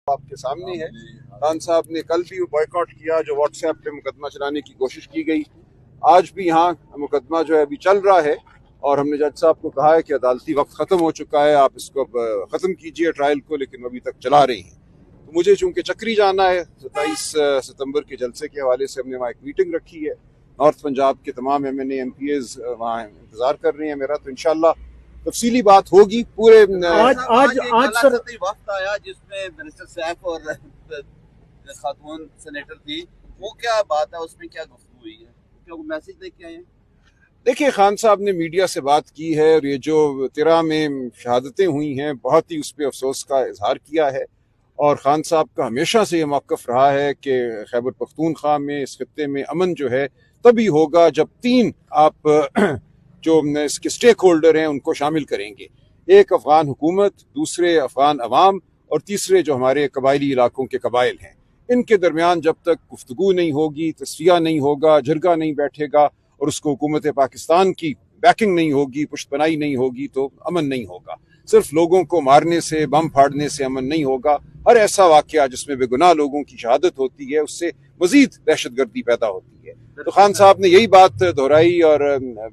آپ کے سامنے ہے. خان صاحب نے کل بھی بائیکاٹ کیا جو واٹس ایپ پہ مقدمہ چلانے کی کوشش کی گئی. آج بھی یہاں مقدمہ جو ہے ابھی چل رہا ہے اور ہم نے جج صاحب کو کہا ہے کہ عدالتی وقت ختم ہو چکا ہے, آپ اس کو اب ختم کیجئے ٹرائل کو, لیکن ابھی تک چلا رہی ہیں. تو مجھے چونکہ چکری جانا ہے, 27 ستمبر کے جلسے کے حوالے سے ہم نے وہاں ایک میٹنگ رکھی ہے. نارتھ پنجاب کے تمام MNA MPs وہاں انتظار کر رہے ہیں میرا, تو انشاءاللہ تفصیلی بات ہوگی. پورے آج وقت آیا جس میں منسٹر سیف اور خاتون سینیٹر تھی, وہ کیا بات ہے, اس میں کیا گفتگو ہوئی ہے, کیا وہ میسج دے کے آئے ہیں؟ دیکھیں, خان صاحب نے میڈیا سے بات کی ہے اور یہ جو تیرا میں شہادتیں ہوئی ہیں بہت ہی اس پہ افسوس کا اظہار کیا ہے. اور خان صاحب کا ہمیشہ سے یہ موقف رہا ہے کہ خیبر پختونخوا میں, اس خطے میں امن جو ہے تبھی ہوگا جب 3 آپ جو اس کے سٹیک ہولڈر ہیں ان کو شامل کریں گے. ایک افغان حکومت, دوسرے افغان عوام اور تیسرے جو ہمارے قبائلی علاقوں کے قبائل ہیں. ان کے درمیان جب تک گفتگو نہیں ہوگی, تصفیہ نہیں ہوگا, جرگہ نہیں بیٹھے گا اور اس کو حکومت پاکستان کی بیکنگ نہیں ہوگی, پشت پناہی نہیں ہوگی, تو امن نہیں ہوگا. صرف لوگوں کو مارنے سے, بم پھاڑنے سے امن نہیں ہوگا. ہر ایسا واقعہ جس میں بے گناہ لوگوں کی شہادت ہوتی ہے اس سے مزید دہشت گردی پیدا ہوتی ہے. تو خان صاحب نے یہی بات دہرائی اور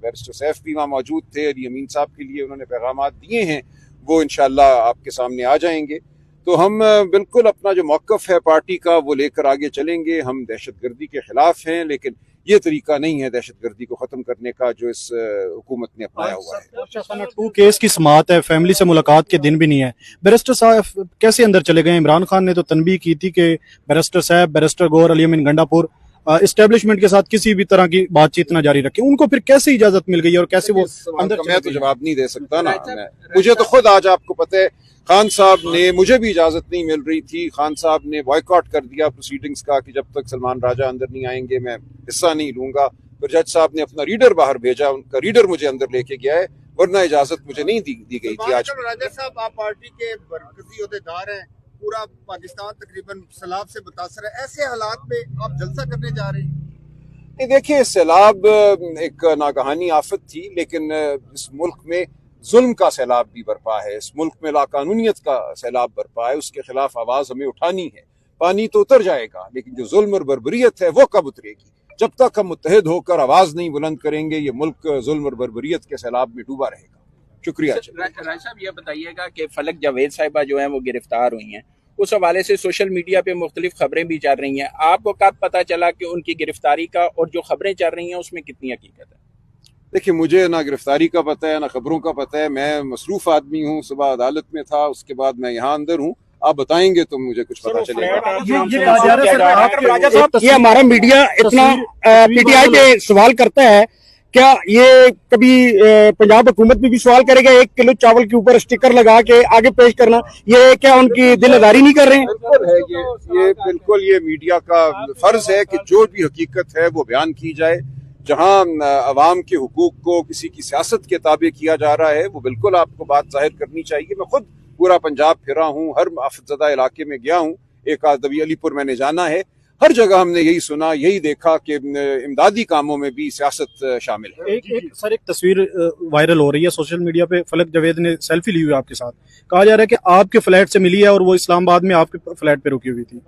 بیرسٹر سیف بھی وہاں موجود تھے. علی امین صاحب کے لیے انہوں نے پیغامات دیے ہیں, وہ انشاءاللہ آپ کے سامنے آ جائیں گے. تو ہم بالکل اپنا جو موقف ہے پارٹی کا وہ لے کر آگے چلیں گے. ہم دہشت گردی کے خلاف ہیں, لیکن یہ طریقہ نہیں ہے دہشت گردی کو ختم کرنے کا جو اس حکومت نے اپنایا ہوا ہے. 2 کیس کی سماعت ہے, فیملی سے ملاقات کے دن بھی نہیں ہے. بیرسٹر صاحب کیسے اندر چلے گئے؟ عمران خان نے تو تنبیہ کی تھی کہ بیرسٹر صاحب, بیرسٹر گور, علی امین گنڈا پور اسٹیبلشمنٹ کے ساتھ کسی بھی طرح کی بات چیت نہ جاری رکھیں. ان کو پھر کیسے اجازت مل گئی اور کیسے وہ اندر؟ میں تو جواب نہیں دے سکتا نا, مجھے تو خود آج آپ کو پتہ ہے خان صاحب نے, مجھے بھی اجازت نہیں مل رہی تھی. خان صاحب نے بائیکاٹ کر دیا پروسیڈنگز کا کہ جب تک سلمان راجہ اندر نہیں آئیں گے میں حصہ نہیں لوں گا. پھر جج صاحب نے اپنا ریڈر باہر بھیجا, ان کا ریڈر مجھے اندر لے کے گیا ہے, ورنہ اجازت مجھے نہیں دی گئی تھی. آج راجہ صاحب آپ پارٹی کے مرکزی عہدیدار ہیں, پورا پاکستان تقریباً سیلاب سے متاثر ہے, ایسے حالات میں آپ جلسہ کرنے جا رہے ہیں؟ دیکھیں, سیلاب ایک ناگہانی آفت تھی, لیکن اس ملک میں ظلم کا سیلاب بھی برپا ہے, اس ملک میں لاقانونیت کا سیلاب برپا ہے. اس کے خلاف آواز ہمیں اٹھانی ہے. پانی تو اتر جائے گا, لیکن جو ظلم اور بربریت ہے وہ کب اترے گی؟ جب تک ہم متحد ہو کر آواز نہیں بلند کریں گے یہ ملک ظلم اور بربریت کے سیلاب میں ڈوبا رہے گا. شکریہ. راج صاحب یہ بتائیے گا کہ فلک جاوید صاحبہ جو ہیں وہ گرفتار ہوئی ہیں, اس حوالے سے سوشل میڈیا پہ مختلف خبریں بھی چل رہی ہیں. آپ کو کب پتہ چلا کہ ان کی گرفتاری کا, اور جو خبریں چل رہی ہیں اس میں کتنی حقیقت ہے؟ دیکھیں, مجھے نہ گرفتاری کا پتہ ہے نہ خبروں کا پتہ ہے. میں مصروف آدمی ہوں, صبح عدالت میں تھا, اس کے بعد میں یہاں اندر ہوں. آپ بتائیں گے تو مجھے کچھ پتہ چلے گا. یہ ہمارا میڈیا اتنا PTI پہ سوال کرتا ہے, کیا یہ کبھی پنجاب حکومت میں بھی سوال کرے گا 1 کلو چاول کے اوپر اسٹیکر لگا کے آگے پیش کرنا, یہ کیا ان کی دل آزاری نہیں کر رہے ہیں؟ بالکل یہ میڈیا کا فرض ہے کہ جو بھی حقیقت ہے وہ بیان کی جائے. جہاں عوام کے حقوق کو کسی کی سیاست کے تابع کیا جا رہا ہے وہ بالکل آپ کو بات ظاہر کرنی چاہیے. میں خود پورا پنجاب پھرا ہوں, ہر آفت زدہ علاقے میں گیا ہوں, ایک آدمی علی پور میں نے جانا ہے. ہر جگہ ہم نے یہی سنا, یہی دیکھا کہ امدادی کاموں میں بھی سیاست شامل ہے. ایک تصویر وائرل ہو رہی ہے سوشل میڈیا پہ, فلک جاوید نے سیلفی لی ہوئی آپ کے ساتھ. کہا جا رہا ہے کہ آپ کے فلیٹ سے ملی ہے اور وہ اسلام آباد میں آپ کے فلیٹ پہ رکی ہوئی تھی.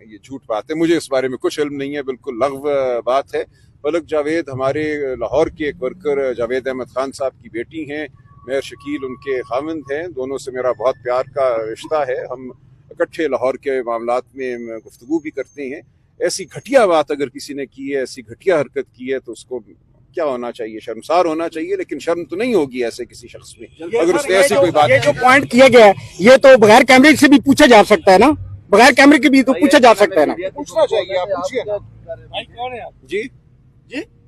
یہ جھوٹ بات ہے, مجھے اس بارے میں کچھ علم نہیں ہے, بالکل لغو بات ہے. فلک جاوید ہمارے لاہور کے ایک ورکر جاوید احمد خان صاحب کی بیٹی ہیں, مہر شکیل ان کے خاوند ہیں. دونوں سے میرا بہت پیار کا رشتہ ہے, ہم اکٹھے لاہور کے معاملات میں گفتگو بھی کرتے ہیں. ایسی گھٹیا بات اگر کسی نے کی ہے, ایسی گھٹیا حرکت کی ہے, تو اس کو کیا ہونا چاہیے؟ شرمسار ہونا چاہیے. لیکن شرم تو نہیں ہوگی ایسے کسی شخص میں اگر اس نے ایسی کوئی بات. یہ جو پوائنٹ کیا گیا ہے یہ تو بغیر کیمرے سے بھی پوچھا جا سکتا ہے نا, بغیر کیمرے کے بھی تو پوچھا جا سکتا ہے نا. پوچھنا چاہیے, آپ پوچھیے نا. جی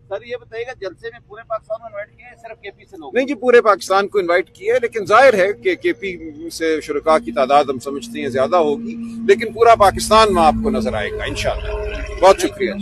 سر یہ بتائیے گا جلسے میں پورے پاکستان کو انوائٹ کیا ہے صرف KP سے لوگ؟ نہیں جی, پورے پاکستان کو انوائٹ کیا ہے, لیکن ظاہر ہے کہ KP سے شرکاء کی تعداد ہم سمجھتے ہیں زیادہ ہوگی, لیکن پورا پاکستان میں آپ کو نظر آئے گا انشاءاللہ. بہت شکریہ.